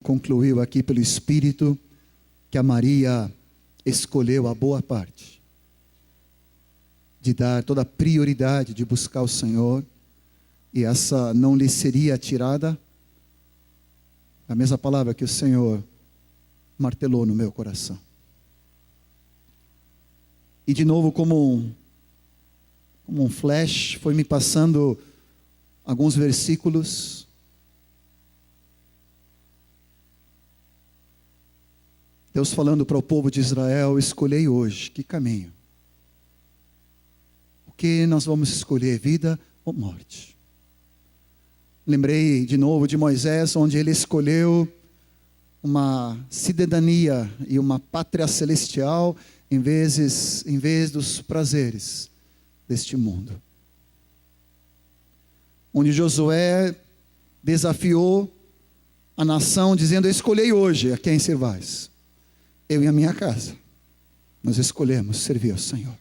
concluiu aqui pelo Espírito que a Maria escolheu a boa parte, de dar toda a prioridade de buscar o Senhor, e essa não lhe seria tirada. A mesma palavra que o Senhor martelou no meu coração. E de novo, como um flash, foi me passando alguns versículos. Deus falando para o povo de Israel: escolhei hoje que caminho. O que nós vamos escolher, vida ou morte? Lembrei de novo de Moisés, onde ele escolheu uma cidadania e uma pátria celestial em vez dos prazeres deste mundo. Onde Josué desafiou a nação dizendo: eu escolhi hoje a quem servais. Eu e a minha casa, nós escolhemos servir ao Senhor.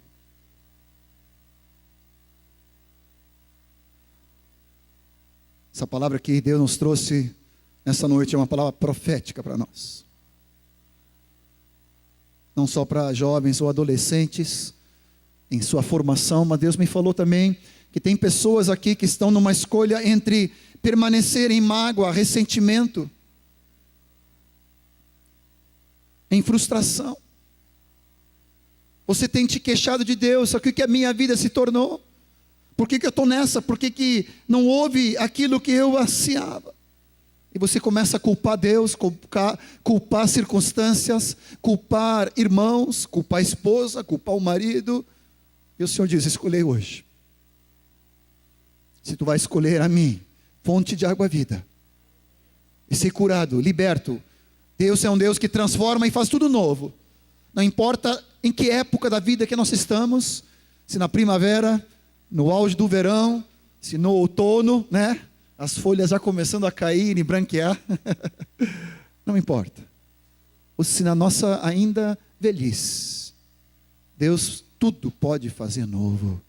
Essa palavra que Deus nos trouxe nessa noite é uma palavra profética para nós. Não só para jovens ou adolescentes em sua formação, mas Deus me falou também que tem pessoas aqui que estão numa escolha entre permanecer em mágoa, ressentimento, em frustração. Você tem te queixado de Deus: o que a minha vida se tornou? Por que eu estou nessa? Por que não houve aquilo que eu ansiava? E você começa a culpar Deus, culpar circunstâncias, culpar irmãos, culpar a esposa, culpar o marido. E o Senhor diz: escolhei hoje. Se tu vai escolher a mim, fonte de água vida, e ser curado, liberto. Deus é um Deus que transforma e faz tudo novo. Não importa em que época da vida que nós estamos, se na primavera, no auge do verão, se no outono, né? As folhas já começando a cair e branquear. Não importa. Ou se na nossa ainda velhice, Deus tudo pode fazer novo.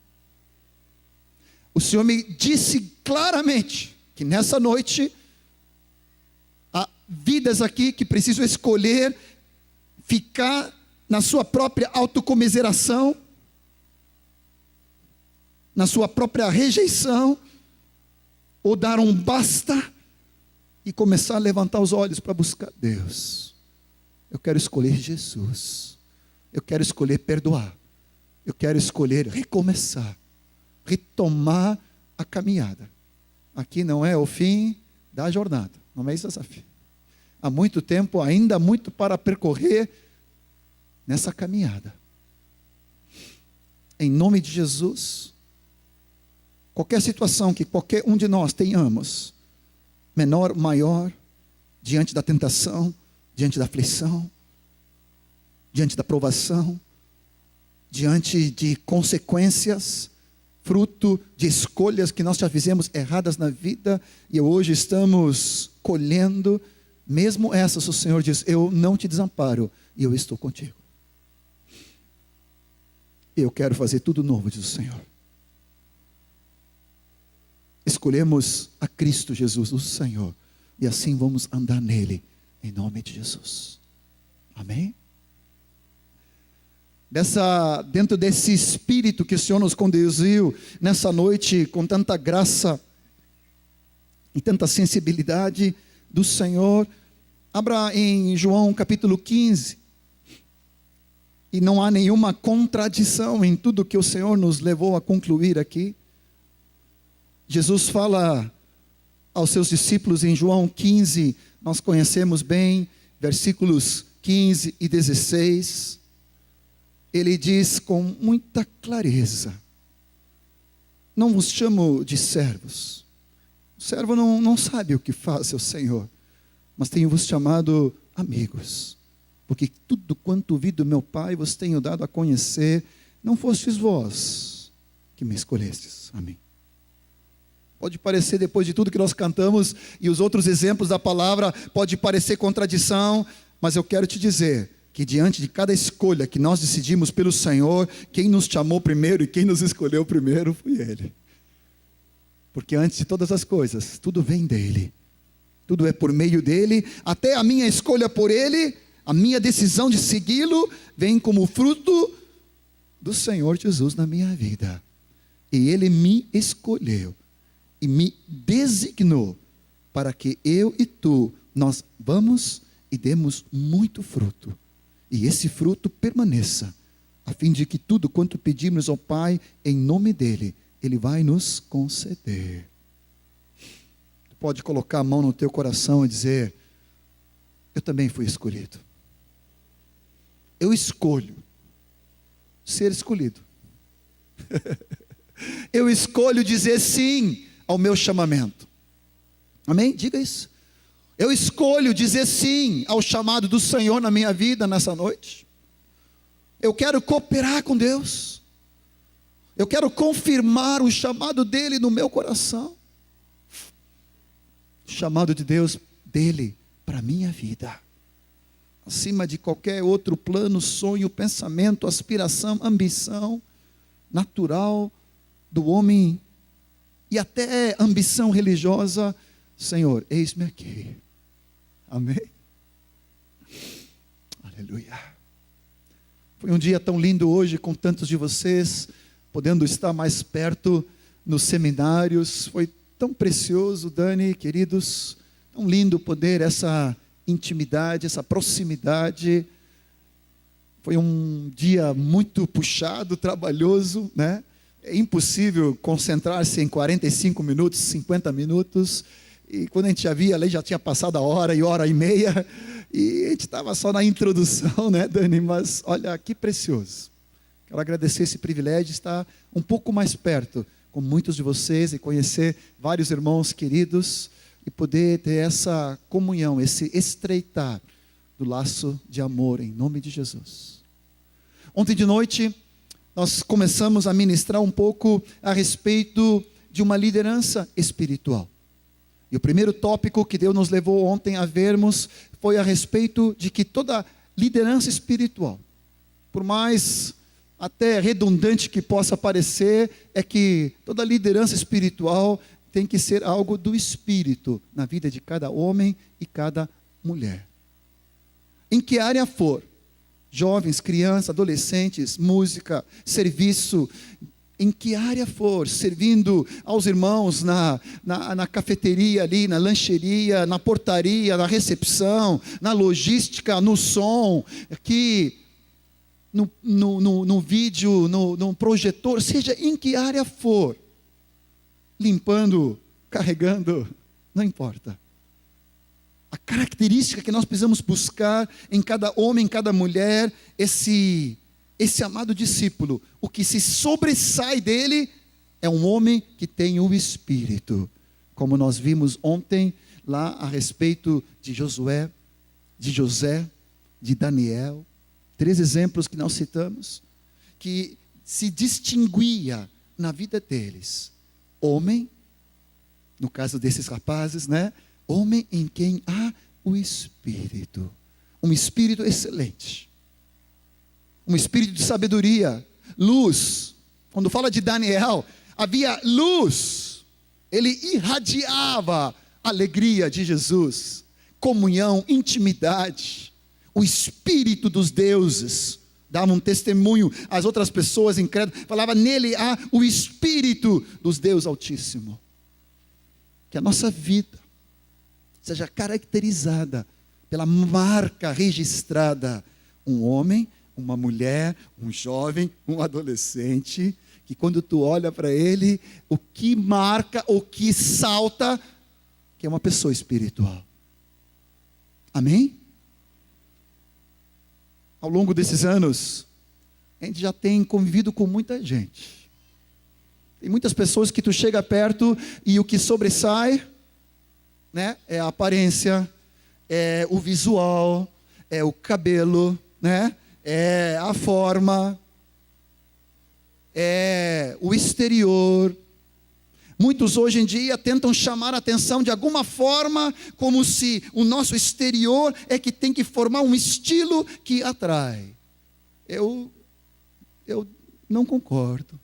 O Senhor me disse claramente que nessa noite há vidas aqui que precisam escolher ficar na sua própria autocomiseração, na sua própria rejeição, ou dar um basta e começar a levantar os olhos para buscar Deus. Eu quero escolher Jesus. Eu quero escolher perdoar. Eu quero escolher recomeçar, retomar a caminhada. Aqui não é o fim da jornada, não é esse desafio. Há muito tempo, ainda muito para percorrer nessa caminhada. Em nome de Jesus, qualquer situação que qualquer um de nós tenhamos, menor, maior, diante da tentação, diante da aflição, diante da provação, diante de consequências, fruto de escolhas que nós já fizemos erradas na vida, e hoje estamos colhendo, mesmo essas, o Senhor diz: eu não te desamparo, e eu estou contigo. Eu quero fazer tudo novo, diz o Senhor. Escolhemos a Cristo Jesus, o Senhor, e assim vamos andar nele, em nome de Jesus. Amém? Dentro desse espírito que o Senhor nos conduziu nessa noite, com tanta graça e tanta sensibilidade do Senhor, abra em João capítulo 15, e não há nenhuma contradição em tudo que o Senhor nos levou a concluir aqui. Jesus fala aos seus discípulos em João 15, nós conhecemos bem, versículos 15 e 16, ele diz com muita clareza: não vos chamo de servos, o servo não sabe o que faz seu Senhor, mas tenho-vos chamado amigos, porque tudo quanto vi do meu Pai vos tenho dado a conhecer. Não fostes vós que me escolhestes a mim. Pode parecer, depois de tudo que nós cantamos e os outros exemplos da palavra, pode parecer contradição, mas eu quero te dizer que diante de cada escolha que nós decidimos pelo Senhor, quem nos chamou primeiro e quem nos escolheu primeiro foi Ele. Porque antes de todas as coisas, tudo vem dEle. Tudo é por meio dele, até a minha escolha por ele, a minha decisão de segui-lo, vem como fruto do Senhor Jesus na minha vida. E ele me escolheu e me designou para que eu e tu, nós vamos e demos muito fruto. E esse fruto permaneça, a fim de que tudo quanto pedimos ao Pai, em nome dele, ele vai nos conceder. Tu pode colocar a mão no teu coração e dizer: eu também fui escolhido. Eu escolho ser escolhido. Eu escolho dizer sim ao meu chamamento. Amém? Diga isso. Eu escolho dizer sim ao chamado do Senhor na minha vida nessa noite. Eu quero cooperar com Deus. Eu quero confirmar o chamado dele no meu coração. O chamado de Deus dele para a minha vida. Acima de qualquer outro plano, sonho, pensamento, aspiração, ambição natural do homem e até ambição religiosa. Senhor, eis-me aqui. Amém? Aleluia. Foi um dia tão lindo hoje com tantos de vocês, podendo estar mais perto nos seminários. Foi tão precioso, Dani, queridos, tão lindo poder essa intimidade, essa proximidade. Foi um dia muito puxado, trabalhoso, né? É impossível concentrar-se em 45 minutos, 50 minutos. E quando a gente já via, a lei já tinha passado a hora e meia. E a gente estava só na introdução, né, Dani? Mas olha, que precioso. Quero agradecer esse privilégio de estar um pouco mais perto com muitos de vocês e conhecer vários irmãos queridos e poder ter essa comunhão, esse estreitar do laço de amor em nome de Jesus. Ontem de noite nós começamos a ministrar um pouco a respeito de uma liderança espiritual. E o primeiro tópico que Deus nos levou ontem a vermos foi a respeito de que toda liderança espiritual, por mais até redundante que possa parecer, é que toda liderança espiritual tem que ser algo do Espírito na vida de cada homem e cada mulher. Em que área for, jovens, crianças, adolescentes, música, serviço, em que área for, servindo aos irmãos na cafeteria ali, na lancheria, na portaria, na recepção, na logística, no som, aqui, no vídeo, no projetor, seja em que área for, limpando, carregando, não importa. A característica que nós precisamos buscar em cada homem, em cada mulher, esse amado discípulo, o que se sobressai dele é um homem que tem o Espírito, como nós vimos ontem lá a respeito de Josué, de José, de Daniel, 3 exemplos que nós citamos, que se distinguia na vida deles, homem, no caso desses rapazes, né? Homem em quem há o Espírito, um Espírito excelente, um espírito de sabedoria, luz. Quando fala de Daniel, havia luz, ele irradiava a alegria de Jesus, comunhão, intimidade, o espírito dos deuses, dava um testemunho às outras pessoas incrédulas, falava: nele há o espírito dos deuses Altíssimo. Que a nossa vida seja caracterizada pela marca registrada, um homem, uma mulher, um jovem, um adolescente, que quando tu olha para ele, o que marca, o que salta, que é uma pessoa espiritual. Amém? Ao longo desses anos, a gente já tem convivido com muita gente. Tem muitas pessoas que tu chega perto e o que sobressai, né, é a aparência, é o visual, é o cabelo, né? É a forma, é o exterior. Muitos hoje em dia tentam chamar a atenção de alguma forma, como se o nosso exterior é que tem que formar um estilo que atrai. Eu não concordo.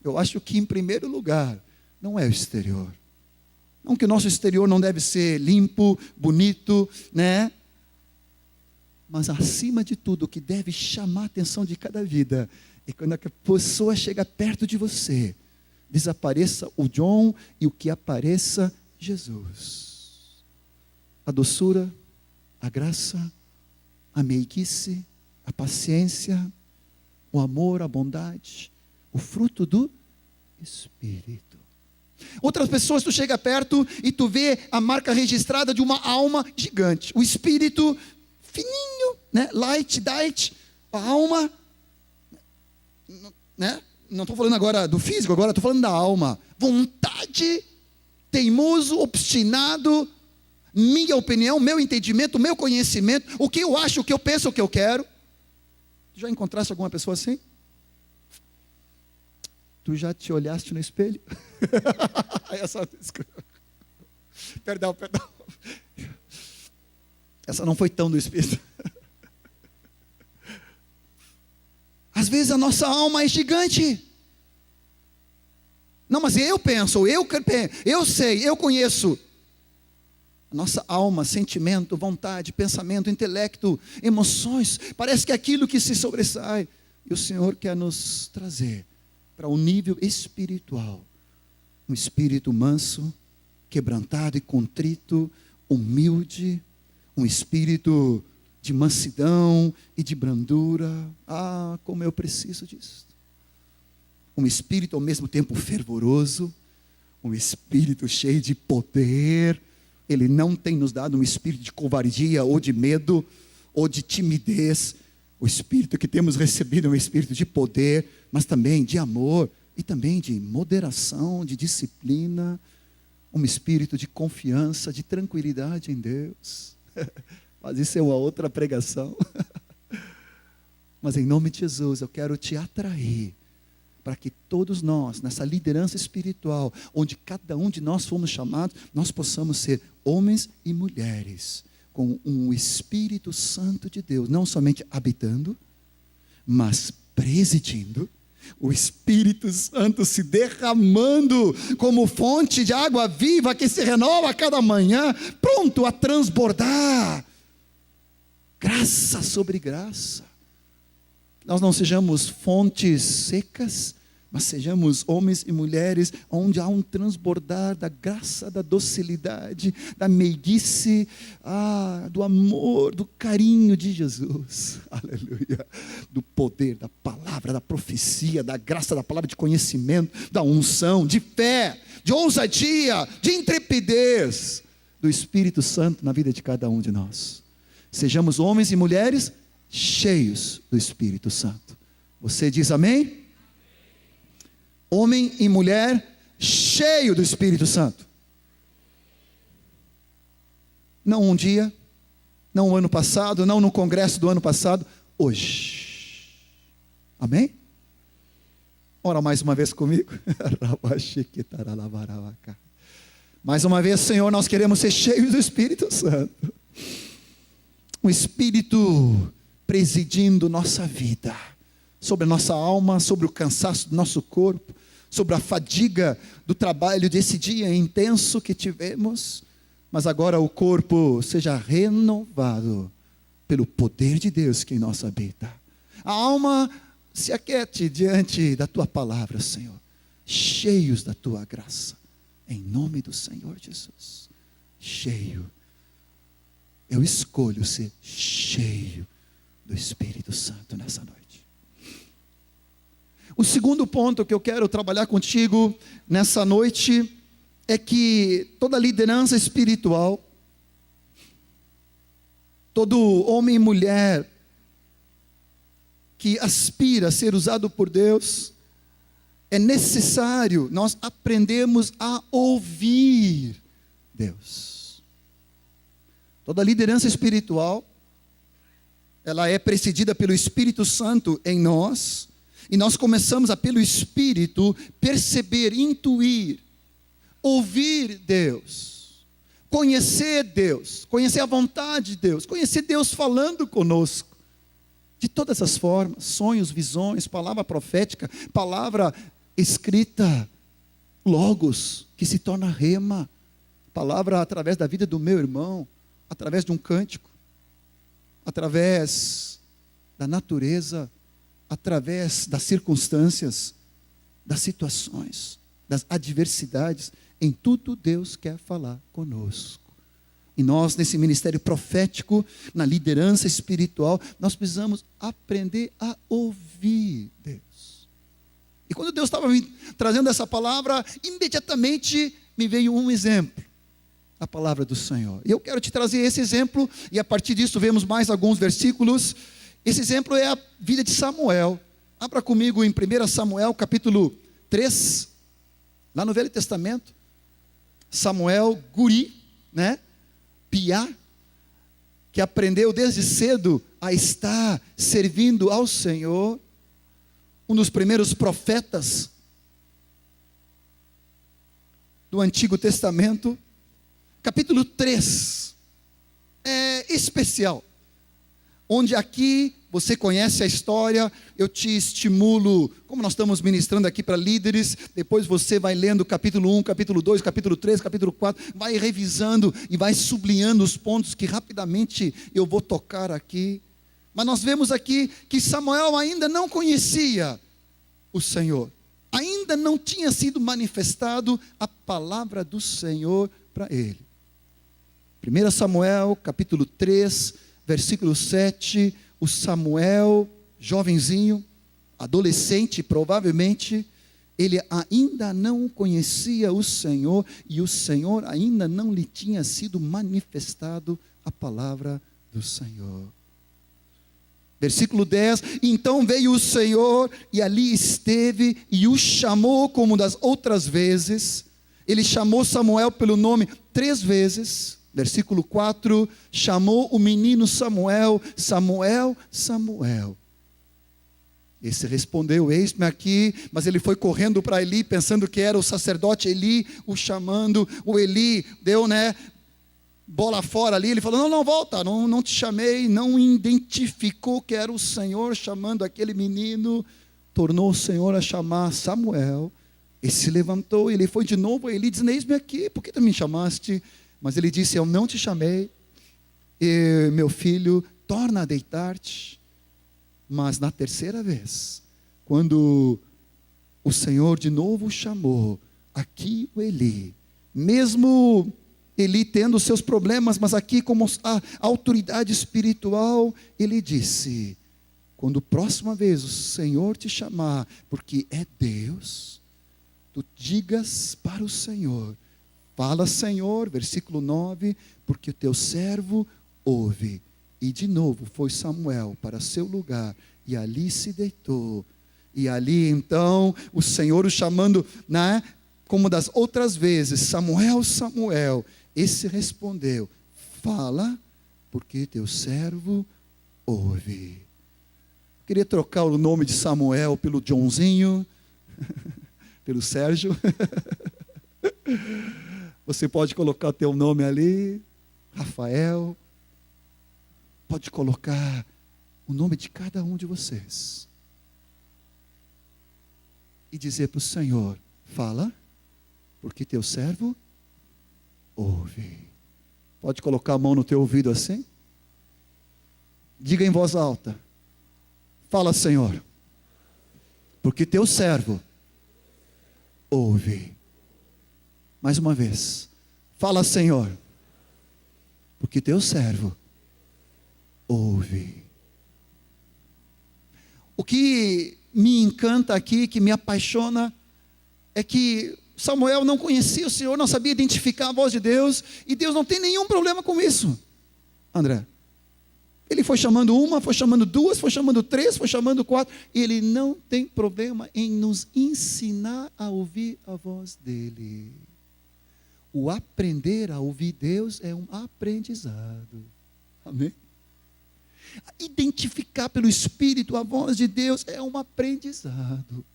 Eu acho que em primeiro lugar não é o exterior. Não que o nosso exterior não deve ser limpo, bonito, né? Mas acima de tudo, o que deve chamar a atenção de cada vida é quando a pessoa chega perto de você, desapareça o John e o que apareça Jesus. A doçura, a graça, a meiguice, a paciência, o amor, a bondade, o fruto do Espírito. Outras pessoas, tu chega perto e tu vê a marca registrada de uma alma gigante. O espírito fininho, né? Light, diet, a alma, né? Não estou falando agora do físico, agora estou falando da alma. Vontade, teimoso, obstinado, minha opinião, meu entendimento, meu conhecimento, o que eu acho, o que eu penso, o que eu quero. Já encontraste alguma pessoa assim? Tu já te olhaste no espelho? Perdão. Essa não foi tão do Espírito. Às vezes a nossa alma é gigante. Não, mas eu penso, eu sei, eu conheço. A nossa alma, sentimento, vontade, pensamento, intelecto, emoções, parece que é aquilo que se sobressai. E o Senhor quer nos trazer para um nível espiritual. Um espírito manso, quebrantado e contrito, humilde, um espírito de mansidão e de brandura. Ah, como eu preciso disso. Um espírito ao mesmo tempo fervoroso, um espírito cheio de poder. Ele não tem nos dado um espírito de covardia ou de medo ou de timidez. O espírito que temos recebido é um espírito de poder, mas também de amor e também de moderação, de disciplina. Um espírito de confiança, de tranquilidade em Deus. Mas isso é uma outra pregação. Mas em nome de Jesus, eu quero te atrair para que todos nós, nessa liderança espiritual, onde cada um de nós fomos chamados, nós possamos ser homens e mulheres com um Espírito Santo de Deus, não somente habitando, mas presidindo, o Espírito Santo se derramando como fonte de água viva que se renova a cada manhã, pronto a transbordar, graça sobre graça. Nós não sejamos fontes secas, mas sejamos homens e mulheres onde há um transbordar da graça, da docilidade, da meiguice, do amor, do carinho de Jesus. Aleluia. Do poder, da palavra, da profecia, da graça, da palavra de conhecimento, da unção, de fé, de ousadia, de intrepidez do Espírito Santo na vida de cada um de nós. Sejamos homens e mulheres cheios do Espírito Santo. Você diz amém? Homem e mulher cheio do Espírito Santo. Não um dia, não o ano passado, não no congresso do ano passado, hoje. Amém? Ora mais uma vez comigo. Mais uma vez, Senhor, nós queremos ser cheios do Espírito Santo. Um Espírito presidindo nossa vida, sobre a nossa alma, sobre o cansaço do nosso corpo, sobre a fadiga do trabalho desse dia intenso que tivemos, mas agora o corpo seja renovado pelo poder de Deus que em nós habita. A alma se aquiete diante da Tua palavra, Senhor, cheios da Tua graça, em nome do Senhor Jesus, cheio. Eu escolho ser cheio do Espírito Santo nessa noite. O segundo ponto que eu quero trabalhar contigo nessa noite é que toda liderança espiritual, todo homem e mulher que aspira a ser usado por Deus, é necessário nós aprendermos a ouvir Deus. Toda liderança espiritual, ela é precedida pelo Espírito Santo em nós, e nós começamos a, pelo Espírito, perceber, intuir, ouvir Deus, conhecer Deus, conhecer a vontade de Deus, conhecer Deus falando conosco, de todas as formas, sonhos, visões, palavra profética, palavra escrita, logos, que se torna rema, palavra através da vida do meu irmão, através de um cântico, através da natureza, através das circunstâncias, das situações, das adversidades. Em tudo Deus quer falar conosco. E nós, nesse ministério profético, na liderança espiritual, nós precisamos aprender a ouvir Deus. E quando Deus estava me trazendo essa palavra, imediatamente me veio um exemplo. A palavra do Senhor. E eu quero te trazer esse exemplo, e a partir disso vemos mais alguns versículos. Esse exemplo é a vida de Samuel. Abra comigo em 1 Samuel, capítulo 3, lá no Velho Testamento. Samuel, guri, piá, que aprendeu desde cedo a estar servindo ao Senhor, um dos primeiros profetas do Antigo Testamento. Capítulo 3 é especial, onde aqui você conhece a história. Eu te estimulo, como nós estamos ministrando aqui para líderes, depois você vai lendo capítulo 1, capítulo 2, capítulo 3, capítulo 4, vai revisando e vai sublinhando os pontos que rapidamente eu vou tocar aqui. Mas nós vemos aqui que Samuel ainda não conhecia o Senhor, ainda não tinha sido manifestado a palavra do Senhor para ele. 1 Samuel, capítulo 3, versículo 7, o Samuel, jovenzinho, adolescente provavelmente, ele ainda não conhecia o Senhor, e o Senhor ainda não lhe tinha sido manifestado a palavra do Senhor. Versículo 10, então veio o Senhor, e ali esteve, e o chamou como das outras vezes. Ele chamou Samuel pelo nome 3 vezes. Versículo 4, chamou o menino Samuel, Samuel, Samuel. Esse respondeu, eis-me aqui, mas ele foi correndo para Eli, pensando que era o sacerdote Eli, o chamando. O Eli deu, bola fora ali, ele falou, não, volta, não te chamei, não identificou que era o Senhor chamando aquele menino, tornou o Senhor a chamar Samuel. Ele se levantou, ele foi de novo a Eli, dizendo, eis-me aqui, por que tu me chamaste? Mas ele disse, eu não te chamei, e, meu filho, torna a deitar-te. Mas na terceira vez, quando o Senhor de novo o chamou, aqui o Eli, mesmo Eli tendo seus problemas, mas aqui como a autoridade espiritual, ele disse, quando próxima vez o Senhor te chamar, porque é Deus, tu digas para o Senhor, fala, Senhor, versículo 9, porque o teu servo ouve. E de novo foi Samuel para seu lugar, e ali se deitou. E ali então, o Senhor o chamando, como das outras vezes, Samuel, Samuel. Esse respondeu, fala, porque teu servo ouve. Queria trocar o nome de Samuel pelo Joãozinho, pelo Sérgio. Você pode colocar teu nome ali, Rafael. Pode colocar o nome de cada um de vocês. E dizer para o Senhor, fala, porque teu servo ouve. Pode colocar a mão no teu ouvido assim? Diga em voz alta, fala, Senhor, porque teu servo ouve. Mais uma vez, fala, Senhor, porque teu servo ouve. O que me encanta aqui, que me apaixona, é que Samuel não conhecia o Senhor, não sabia identificar a voz de Deus, e Deus não tem nenhum problema com isso, André. Ele foi chamando uma, foi chamando duas, foi chamando três, foi chamando quatro. Ele não tem problema em nos ensinar a ouvir a voz dele. O aprender a ouvir Deus é um aprendizado. Amém? Identificar pelo Espírito a voz de Deus é um aprendizado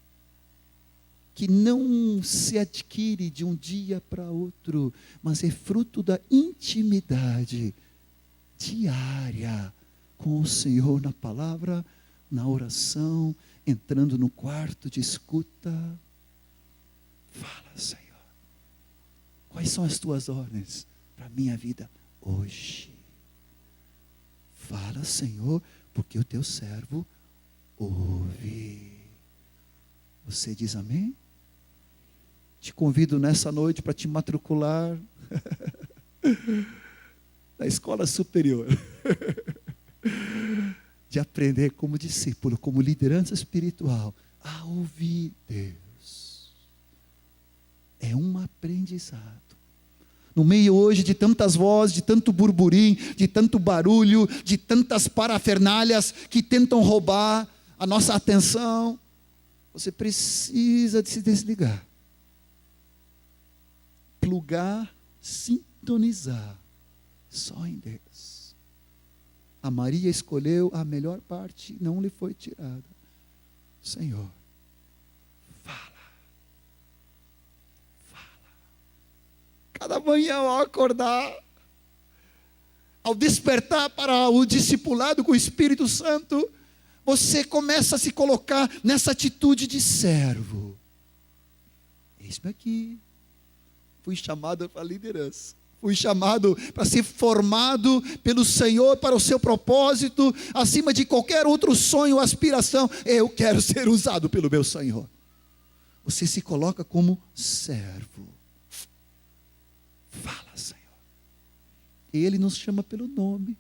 que não se adquire de um dia para outro, mas é fruto da intimidade diária com o Senhor na palavra, na oração, entrando no quarto de escuta. Fala, Senhor. Quais são as tuas ordens para a minha vida hoje? Fala, Senhor, porque o teu servo ouve. Você diz amém? Te convido nessa noite para te matricular na escola superior, de aprender como discípulo, como liderança espiritual, a ouvir Deus. É um aprendizado. No meio hoje de tantas vozes, de tanto burburinho, de tanto barulho, de tantas parafernálias que tentam roubar a nossa atenção, você precisa de se desligar, plugar, sintonizar só em Deus. A Maria escolheu a melhor parte, não lhe foi tirada. Senhor, fala. Cada manhã ao acordar, ao despertar para o discipulado com o Espírito Santo, você começa a se colocar nessa atitude de servo. Eis-me aqui. Fui chamado para a liderança. Fui chamado para ser formado pelo Senhor para o seu propósito, acima de qualquer outro sonho ou aspiração. Eu quero ser usado pelo meu Senhor. Você se coloca como servo. Fala, Senhor. E Ele nos chama pelo nome.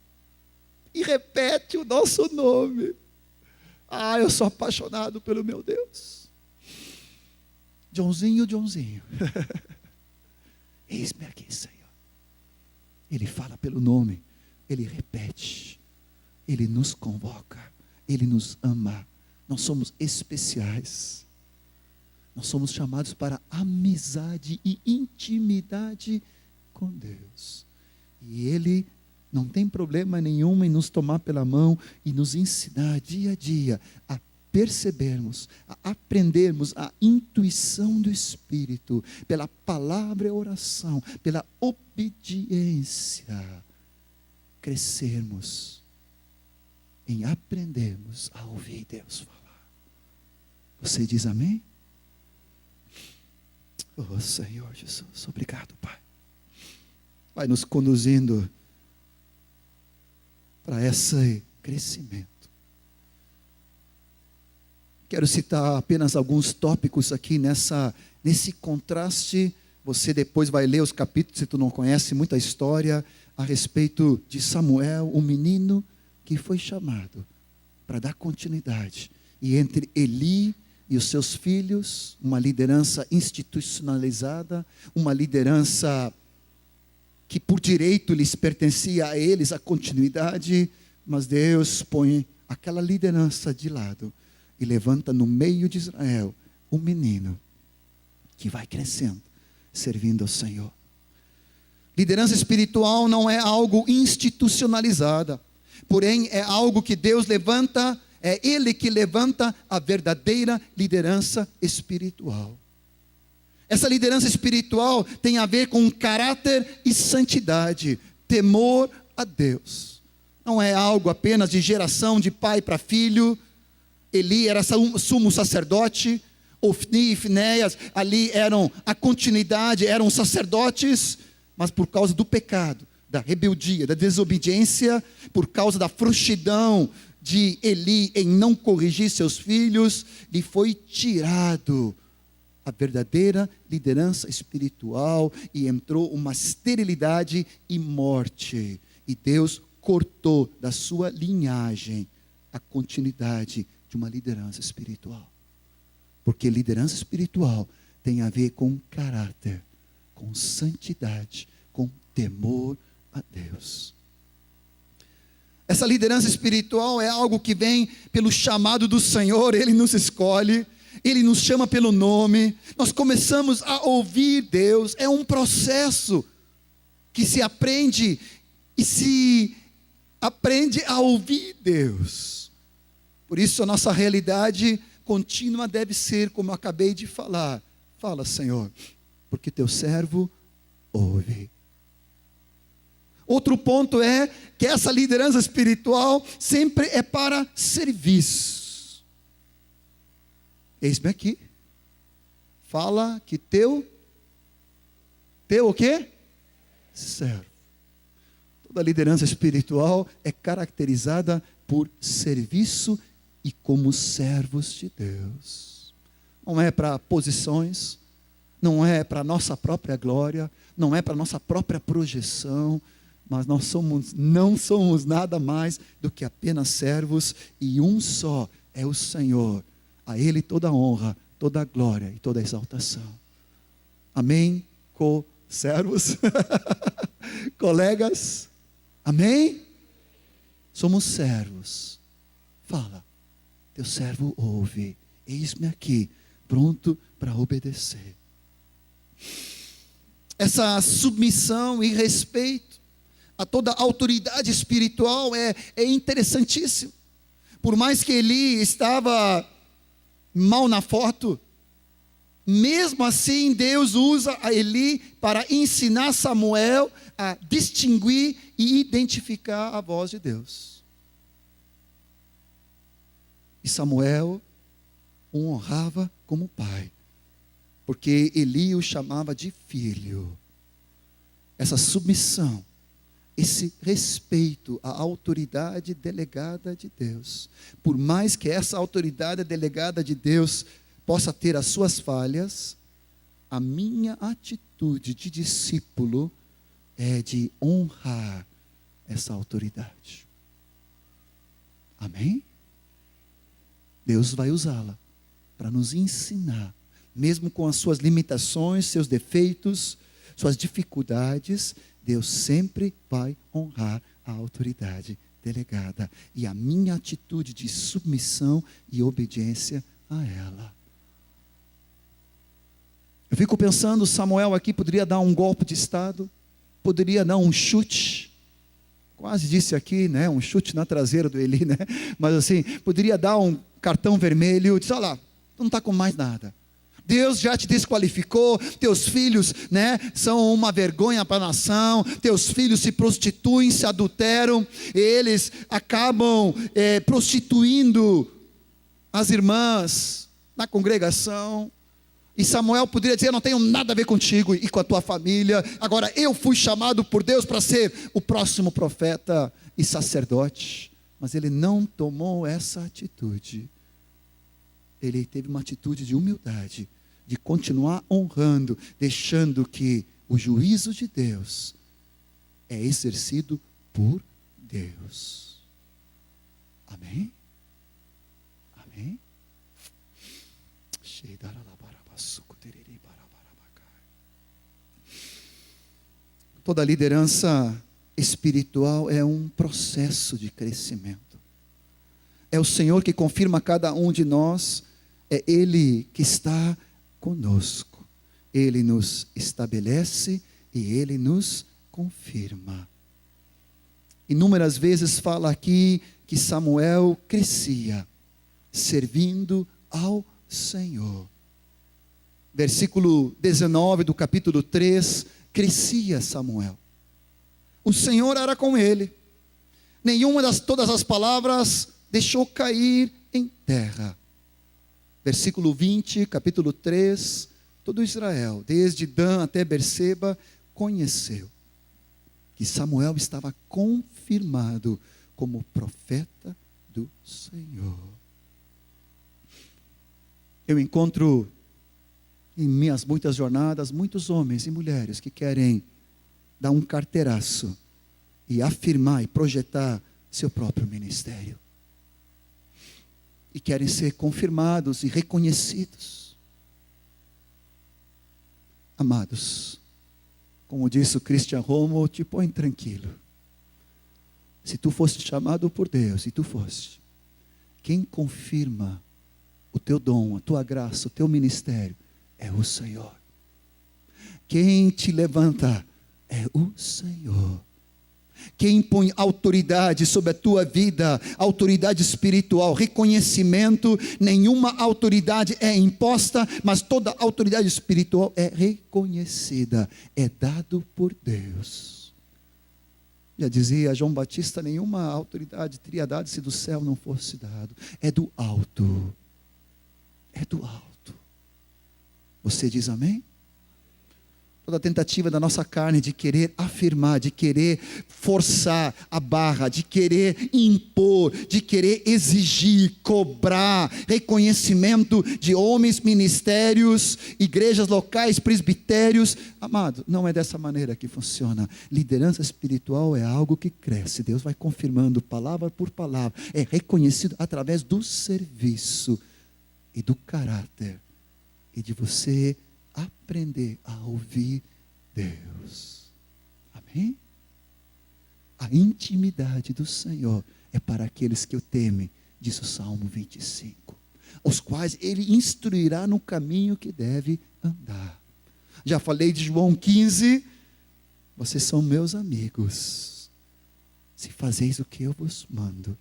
E repete o nosso nome. Ah, eu sou apaixonado pelo meu Deus. Joãozinho, Joãozinho. Eis-me aqui, Senhor. Ele fala pelo nome. Ele repete. Ele nos convoca. Ele nos ama. Nós somos especiais. Nós somos chamados para amizade e intimidade com Deus. E Ele não tem problema nenhum em nos tomar pela mão e nos ensinar dia a dia a percebermos, a aprendermos a intuição do Espírito, pela palavra e oração, pela obediência, crescermos em aprendermos a ouvir Deus falar. Você diz amém? Oh Senhor Jesus, obrigado, Pai. Vai nos conduzindo para esse crescimento. Quero citar apenas alguns tópicos aqui nesse contraste. Você depois vai ler os capítulos, se tu não conhece muita história a respeito de Samuel, um menino que foi chamado para dar continuidade. E entre Eli e os seus filhos, uma liderança institucionalizada, uma liderança que por direito lhes pertencia a eles, a continuidade, mas Deus põe aquela liderança de lado e levanta no meio de Israel um menino que vai crescendo, servindo ao Senhor. Liderança espiritual não é algo institucionalizado, porém é algo que Deus levanta, é Ele que levanta a verdadeira liderança espiritual. Essa liderança espiritual tem a ver com caráter e santidade, temor a Deus. Não é algo apenas de geração de pai para filho. Eli era sumo sacerdote, Ofni e Finéias ali eram a continuidade, eram sacerdotes, mas por causa do pecado, da rebeldia, da desobediência, por causa da frouxidão de Eli em não corrigir seus filhos, lhe foi tirado a verdadeira liderança espiritual e entrou uma esterilidade e morte. E Deus cortou da sua linhagem a continuidade de uma liderança espiritual. Porque liderança espiritual tem a ver com caráter, com santidade, com temor a Deus. Essa liderança espiritual é algo que vem pelo chamado do Senhor. Ele nos escolhe, Ele nos chama pelo nome, nós começamos a ouvir Deus. É um processo que se aprende e se aprende a ouvir Deus. Por isso a nossa realidade contínua deve ser, como eu acabei de falar. Fala, Senhor, porque teu servo ouve. Outro ponto é que essa liderança espiritual sempre é para serviço. Eis-me aqui. Fala que teu Teu o quê? Servo. Toda liderança espiritual é caracterizada por serviço e como servos de Deus. Não é para posições, não é para nossa própria glória, não é para nossa própria projeção, mas nós não somos nada mais do que apenas servos, e um só é o Senhor. A Ele toda a honra, toda a glória e toda a exaltação. Amém? Co-servos, colegas, amém? Somos servos. Fala, teu servo ouve, eis-me aqui, pronto para obedecer. Essa submissão e respeito a toda autoridade espiritual é interessantíssimo. Por mais que Eli estava mal na foto, mesmo assim Deus usa a Eli para ensinar Samuel a distinguir e identificar a voz de Deus. E Samuel o honrava como pai, porque Eli o chamava de filho. Essa submissão, esse respeito à autoridade delegada de Deus, por mais que essa autoridade delegada de Deus possa ter as suas falhas, a minha atitude de discípulo é de honrar essa autoridade. Amém? Deus vai usá-la para nos ensinar, mesmo com as suas limitações, seus defeitos, suas dificuldades, Deus sempre vai honrar a autoridade delegada e a minha atitude de submissão e obediência a ela. Eu fico pensando, Samuel aqui poderia dar um golpe de estado, poderia dar um chute, quase disse aqui, né, um chute na traseira do Eli, né? Mas assim, poderia dar um cartão vermelho, diz, olha lá, tu não está com mais nada. Deus já te desqualificou, teus filhos, né, são uma vergonha para a nação, teus filhos se prostituem, se adulteram, eles acabam prostituindo as irmãs na congregação. E Samuel poderia dizer, eu não tenho nada a ver contigo e com a tua família, agora eu fui chamado por Deus para ser o próximo profeta e sacerdote. Mas ele não tomou essa atitude. Ele teve uma atitude de humildade, de continuar honrando, deixando que o juízo de Deus é exercido por Deus. Amém? Amém? Toda liderança espiritual é um processo de crescimento. É o Senhor que confirma cada um de nós, é Ele que está conosco. Ele nos estabelece e Ele nos confirma. Inúmeras vezes fala aqui que Samuel crescia, servindo ao Senhor. Versículo 19 do capítulo 3, crescia Samuel. O Senhor era com ele. Nenhuma das todas as palavras deixou cair em terra. Versículo 20, capítulo 3, todo Israel, desde Dan até Berseba, conheceu que Samuel estava confirmado como profeta do Senhor. Eu encontro em minhas muitas jornadas, muitos homens e mulheres que querem dar um carteiraço e afirmar e projetar seu próprio ministério. E querem ser confirmados e reconhecidos. Amados, como disse o Christian Romo, te põe tranquilo. Se tu foste chamado por Deus, e tu foste, quem confirma o teu dom, a tua graça, o teu ministério, é o Senhor. Quem te levanta é o Senhor. Quem põe autoridade sobre a tua vida, autoridade espiritual, reconhecimento, nenhuma autoridade é imposta, mas toda autoridade espiritual é reconhecida, é dado por Deus. Já dizia João Batista, nenhuma autoridade teria dado se do céu não fosse dado, é do alto, é do alto. Você diz amém? Toda tentativa da nossa carne de querer afirmar, de querer forçar a barra, de querer impor, de querer exigir, cobrar reconhecimento de homens, ministérios, igrejas locais, presbitérios. Amado, não é dessa maneira que funciona. Liderança espiritual é algo que cresce. Deus vai confirmando palavra por palavra. É reconhecido através do serviço e do caráter e de você aprender a ouvir Deus. Amém? A intimidade do Senhor é para aqueles que o temem, diz o Salmo 25, os quais Ele instruirá no caminho que deve andar. Já falei de João 15, vocês são meus amigos, se fazeis o que eu vos mando,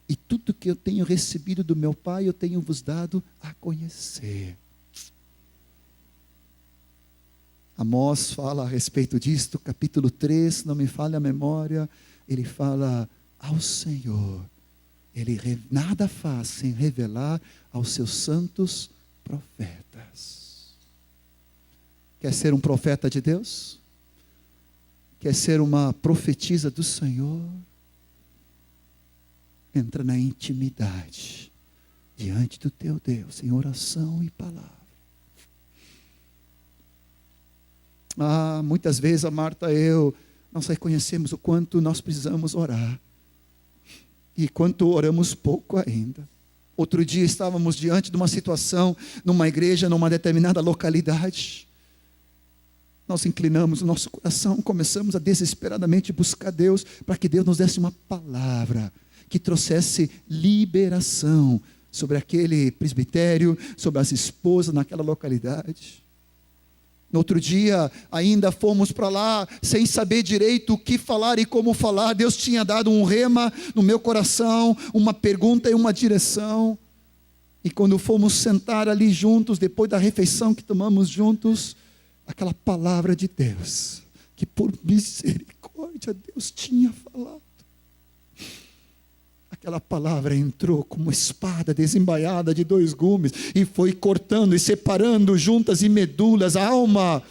e tudo que eu tenho recebido do meu Pai, eu tenho vos dado a conhecer. Amós fala a respeito disto, capítulo 3, não me falha a memória, ele fala ao Senhor, Ele nada faz sem revelar aos seus santos profetas. Quer ser um profeta de Deus? Quer ser uma profetisa do Senhor? Entra na intimidade, diante do teu Deus, em oração e palavra. Muitas vezes a Marta e eu, nós reconhecemos o quanto nós precisamos orar. E quanto oramos pouco ainda. Outro dia estávamos diante de uma situação, numa igreja, numa determinada localidade. Nós inclinamos o nosso coração, começamos a desesperadamente buscar Deus, para que Deus nos desse uma palavra, que trouxesse liberação sobre aquele presbitério, sobre as esposas naquela localidade. No outro dia, ainda fomos para lá, sem saber direito o que falar e como falar. Deus tinha dado um rema no meu coração, uma pergunta e uma direção. E quando fomos sentar ali juntos, depois da refeição que tomamos juntos, aquela palavra de Deus, que por misericórdia Deus tinha falado. Aquela palavra entrou como uma espada desembaiada de 2 gumes e foi cortando e separando juntas e medulas, a alma,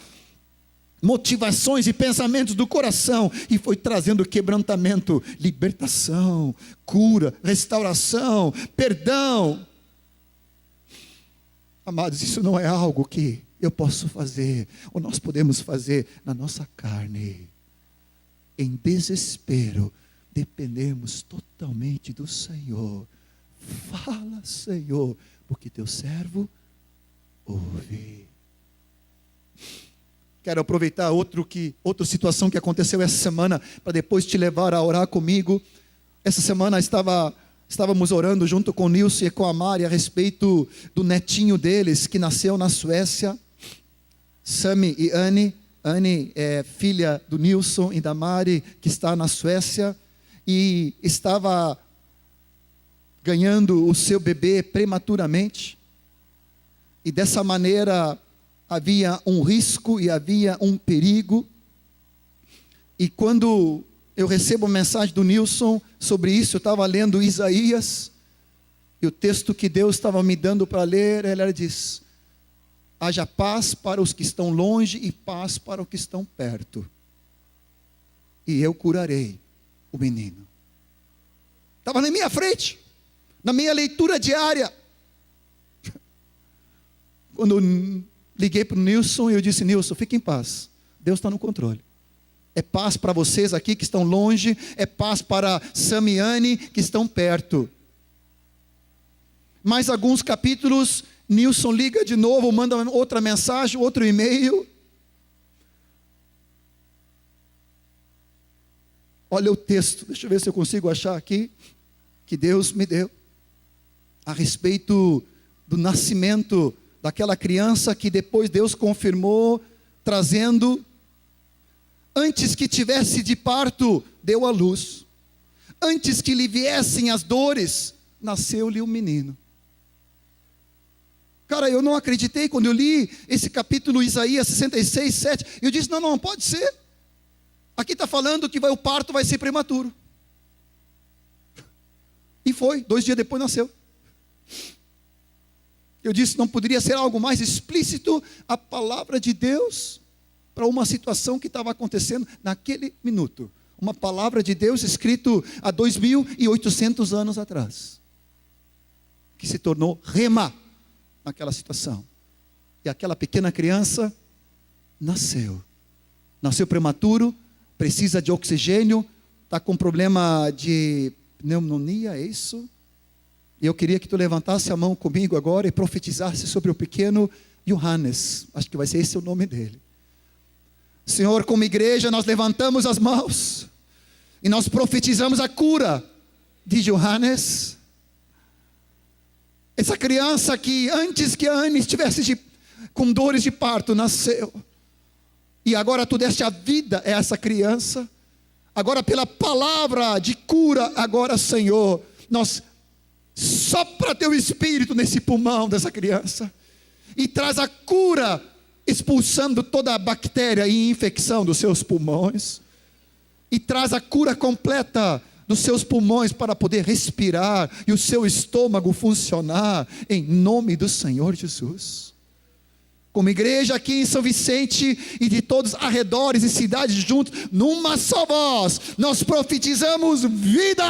motivações e pensamentos do coração, e foi trazendo quebrantamento, libertação, cura, restauração, perdão. Amados, isso não é algo que eu posso fazer, ou nós podemos fazer na nossa carne. Em desespero, dependemos totalmente do Senhor. Fala, Senhor, porque teu servo ouve. Quero aproveitar outra situação que aconteceu essa semana, para depois te levar a orar comigo. Essa semana estávamos orando junto com o Nilson e com a Mari a respeito do netinho deles, que nasceu na Suécia, Sami e Anne. Anne é filha do Nilson e da Mari, que está na Suécia, e estava ganhando o seu bebê prematuramente, e dessa maneira havia um risco e havia um perigo. E quando eu recebo a mensagem do Nilson sobre isso, eu estava lendo Isaías, e o texto que Deus estava me dando para ler, ela diz: haja paz para os que estão longe e paz para os que estão perto, e eu curarei o menino. Estava na minha frente, na minha leitura diária. Quando eu liguei para o Nilson, eu disse: Nilson, fique em paz, Deus está no controle. É paz para vocês aqui que estão longe, é paz para Samiane que estão perto. Mais alguns capítulos, Nilson liga de novo, manda outra mensagem, outro e-mail. Olha o texto, deixa eu ver se eu consigo achar aqui, que Deus me deu, a respeito do nascimento daquela criança que depois Deus confirmou, trazendo, antes que tivesse de parto, deu à luz. Antes que lhe viessem as dores, nasceu-lhe um menino. Cara, eu não acreditei quando eu li esse capítulo, Isaías 66, 7. Eu disse: não pode ser. Aqui está falando que o parto vai ser prematuro. E foi, 2 dias depois nasceu. Eu disse: não poderia ser algo mais explícito a palavra de Deus? para uma situação que estava acontecendo naquele minuto. Uma palavra de Deus escrito há 2.800 anos atrás, que se tornou rema naquela situação. E aquela pequena criança nasceu prematuro, precisa de oxigênio, está com problema de pneumonia, é isso? E eu queria que tu levantasse a mão comigo agora e profetizasse sobre o pequeno Johannes. Acho que vai ser esse o nome dele. Senhor, como igreja, nós levantamos as mãos e nós profetizamos a cura de Johannes. Essa criança que antes que a Anne estivesse com dores de parto, nasceu. E agora tu deste a vida a essa criança. Agora pela palavra de cura, agora Senhor, nós sopra teu espírito nesse pulmão dessa criança. E traz a cura, expulsando toda a bactéria e infecção dos seus pulmões. E traz a cura completa dos seus pulmões para poder respirar e o seu estômago funcionar, em nome do Senhor Jesus. Como igreja aqui em São Vicente e de todos os arredores e cidades juntos, numa só voz, nós profetizamos vida,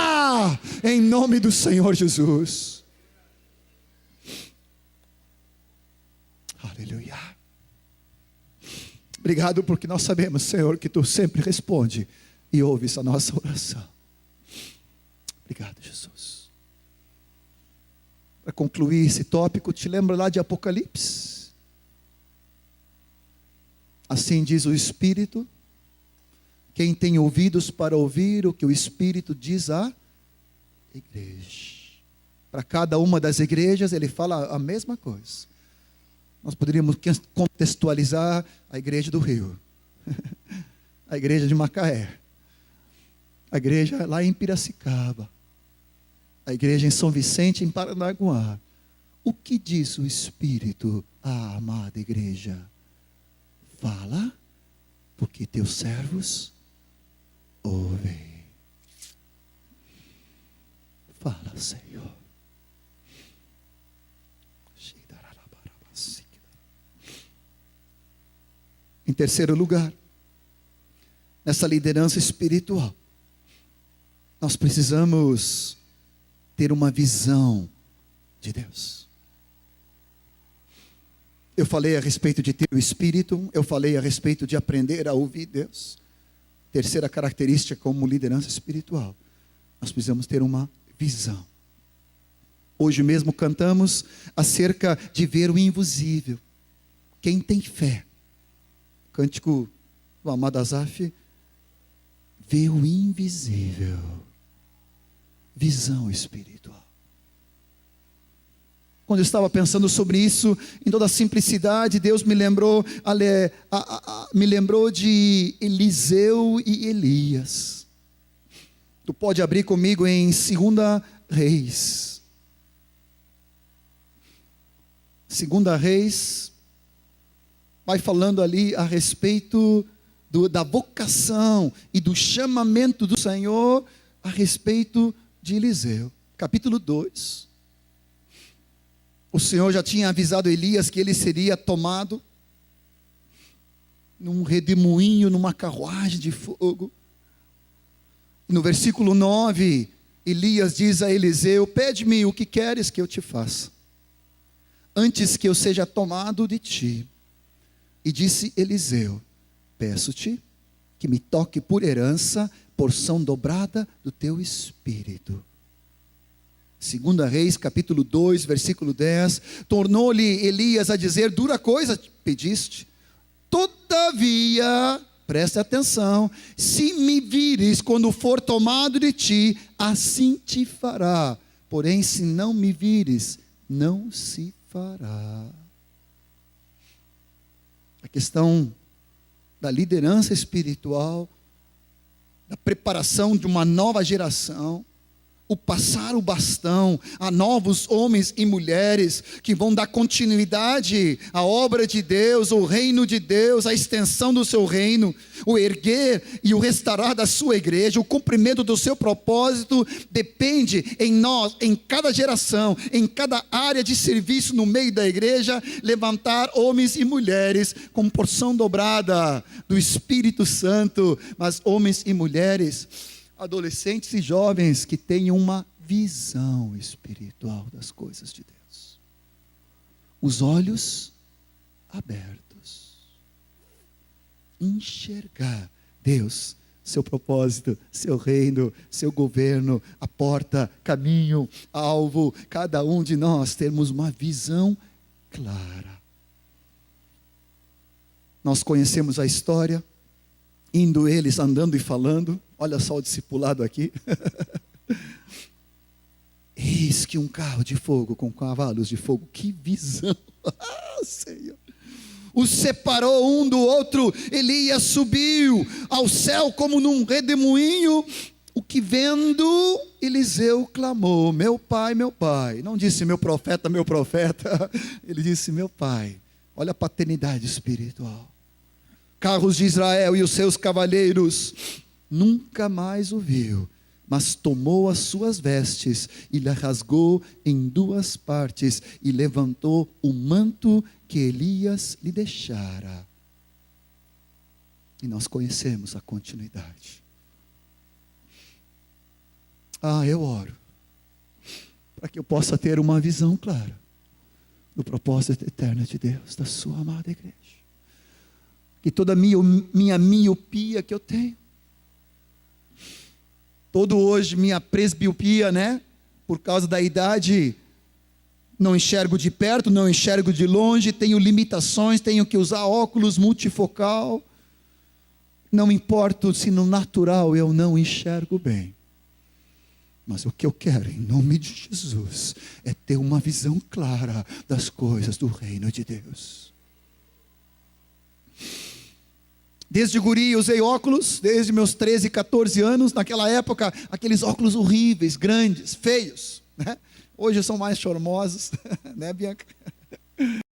em nome do Senhor Jesus. Aleluia. Obrigado porque nós sabemos, Senhor, que Tu sempre responde e ouves a nossa oração. Obrigado, Jesus. Para concluir esse tópico, te lembra lá de Apocalipse? Assim diz o Espírito: quem tem ouvidos para ouvir o que o Espírito diz à igreja. Para cada uma das igrejas ele fala a mesma coisa. Nós poderíamos contextualizar a igreja do Rio, a igreja de Macaé, a igreja lá em Piracicaba, a igreja em São Vicente, em Paranaguá. O que diz o Espírito à amada igreja? Fala, porque teus servos ouvem. Fala, Senhor. Em terceiro lugar, nessa liderança espiritual, nós precisamos ter uma visão de Deus. Eu falei a respeito de ter o Espírito, eu falei a respeito de aprender a ouvir Deus. Terceira característica como liderança espiritual, nós precisamos ter uma visão. Hoje mesmo cantamos acerca de ver o invisível. Quem tem fé, cântico do amado Asaf, vê o invisível, visão espiritual. Quando eu estava pensando sobre isso, em toda a simplicidade, Deus me lembrou de Eliseu e Elias. Tu pode abrir comigo em 2 Reis. 2 Reis vai falando ali a respeito da vocação e do chamamento do Senhor a respeito de Eliseu. Capítulo 2. O Senhor já tinha avisado Elias que ele seria tomado num redemoinho, numa carruagem de fogo. No versículo 9, Elias diz a Eliseu: pede-me o que queres que eu te faça, antes que eu seja tomado de ti. E disse Eliseu: peço-te que me toque por herança, porção dobrada do teu espírito. 2 Reis, capítulo 2, versículo 10, tornou-lhe Elias a dizer: dura coisa pediste, todavia, preste atenção, se me vires quando for tomado de ti, assim te fará, porém se não me vires, não se fará. A questão da liderança espiritual, da preparação de uma nova geração, o passar o bastão a novos homens e mulheres que vão dar continuidade à obra de Deus, ao reino de Deus, à extensão do seu reino, o erguer e o restaurar da sua igreja, o cumprimento do seu propósito depende em nós, em cada geração, em cada área de serviço no meio da igreja, levantar homens e mulheres com porção dobrada do Espírito Santo, mas homens e mulheres, adolescentes e jovens que tenham uma visão espiritual das coisas de Deus, os olhos abertos, enxergar Deus, seu propósito, seu reino, seu governo, a porta, caminho, alvo, cada um de nós termos uma visão clara. Nós conhecemos a história, indo eles andando e falando. Olha só o discipulado aqui. Eis que um carro de fogo com cavalos de fogo. Que visão! Senhor! Os separou um do outro. Elias subiu ao céu como num redemoinho. O que vendo, Eliseu clamou: meu pai, meu pai. Não disse meu profeta, meu profeta. Ele disse meu pai. Olha a paternidade espiritual. Carros de Israel e os seus cavaleiros, nunca mais o viu, mas tomou as suas vestes e lhe rasgou em duas partes e levantou o manto que Elias lhe deixara. E nós conhecemos a continuidade. Eu oro para que eu possa ter uma visão clara do propósito eterno de Deus, da sua amada igreja. Que toda minha miopia que eu tenho, todo hoje minha presbiopia, por causa da idade, não enxergo de perto, não enxergo de longe, tenho limitações, tenho que usar óculos multifocal, não me importo se no natural eu não enxergo bem, mas o que eu quero em nome de Jesus é ter uma visão clara das coisas do reino de Deus. Desde guri usei óculos, desde meus 13, 14 anos, naquela época, aqueles óculos horríveis, grandes, feios, Hoje são mais charmosos, Bianca?